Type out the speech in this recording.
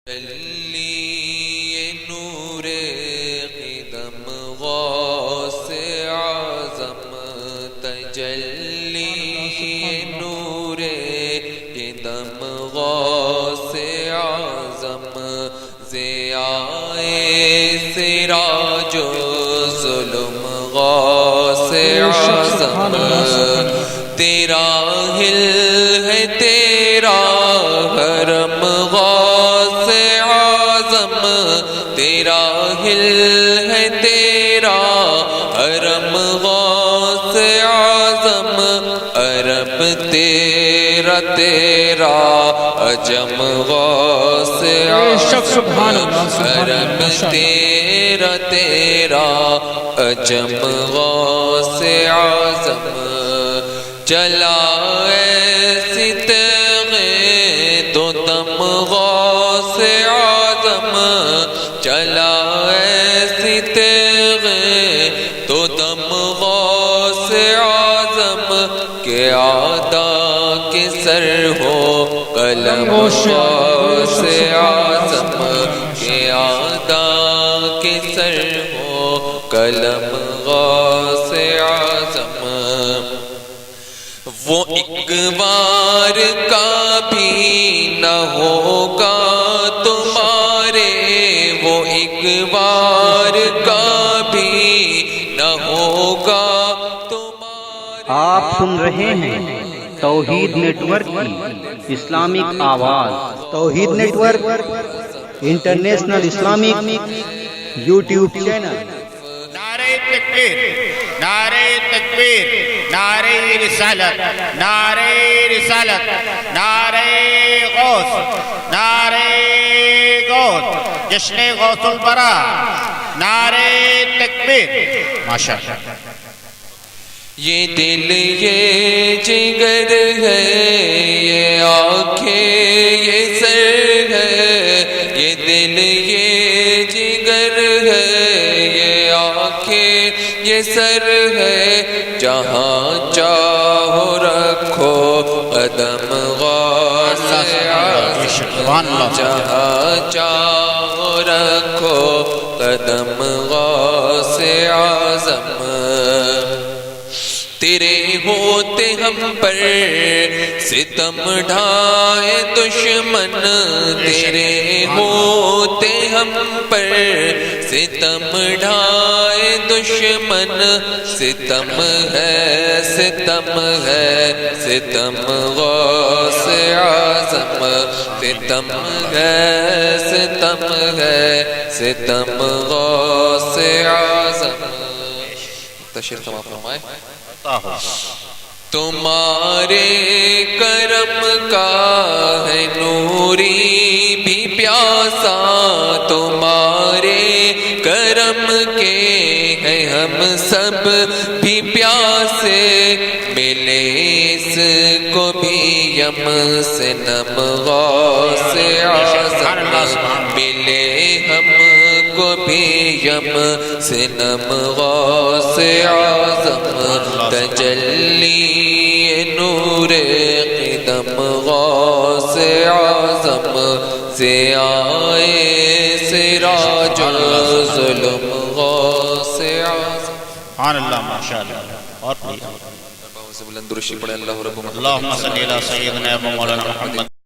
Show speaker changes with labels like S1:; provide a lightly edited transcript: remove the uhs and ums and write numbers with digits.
S1: تجلی نور قدم غوث اعظم، تجلی نور قدم غوث اعظم، ضیاء سراج ظلم غوث اعظم، تیرا ہل ہے تیرا حرم غوث اعظم، تیرا ہل ہے تیرا حرم غوث اعظم، عرب تیرا تیرا عجم غوث اعظم، عرب تیرا تیرا عجم غوث اعظم، چلا ایسی تیغے تو دم غوث اعظم، چلا ایسی تیغے تو دم غوث اعظم، کہ اعداء کے سر ہو قلم غوث اعظم، کہ اعداء کے سر ہو قلم غوث اعظم، وہ ایک بار کا بھی نہ ہوگا تمہارے، وہ ایک بار کا بھی نہ ہوگا تمہارے۔
S2: آپ سن رہے ہیں توحید نیٹ ورک کی اسلامک آواز۔ توحید network international Islamic YouTube channel.
S3: نعرہ تکبیر، نعرہ تکبیر، نعرہ رسالت، نعرہ رسالت، نعرہ غوث، نعرہ غوث، جشن غوث البرا، نعرہ تکبیر۔ ماشاءاللہ۔
S1: یہ دل یہ جگر ہے، یہ آنکھیں یہ سر ہے، یہ دل یہ جگر ہے، یہ آنکھیں یہ سر ہے، جہاں چاہو رکھو قدم غوث اعظم، جہاں چاہو رکھو قدم غوث اعظم، تیرے ہوتے ہم پر ستم ڈھائے دشمن، تیرے ہوتے ہم پر ستم ڈھائے دشمن، ستم ہے ستم ہے ستم غوث اعظم، ستم ہے ستم ہے ستم غوث اعظم۔ تشریف تمام فرمائے۔ تمہارے کرم کا ہے نوری بھی پیاسا، تمہارے کرم کے ہیں ہم سب بھی پیاسے، ملے اس کو بھی یم سے نم غوث اعظم، ملے ہم کو بھی یم سے نم غوث اعظم، تجلی نور قدم غوث اعظم، ضیاء سراج ظلم غوث اعظم۔
S3: سبحان اللہ، ماشاءاللہ۔ اور بلند
S1: درشی پڑھے اللہ رب
S3: اللہم صلی علی سیدنا مولانا محمد۔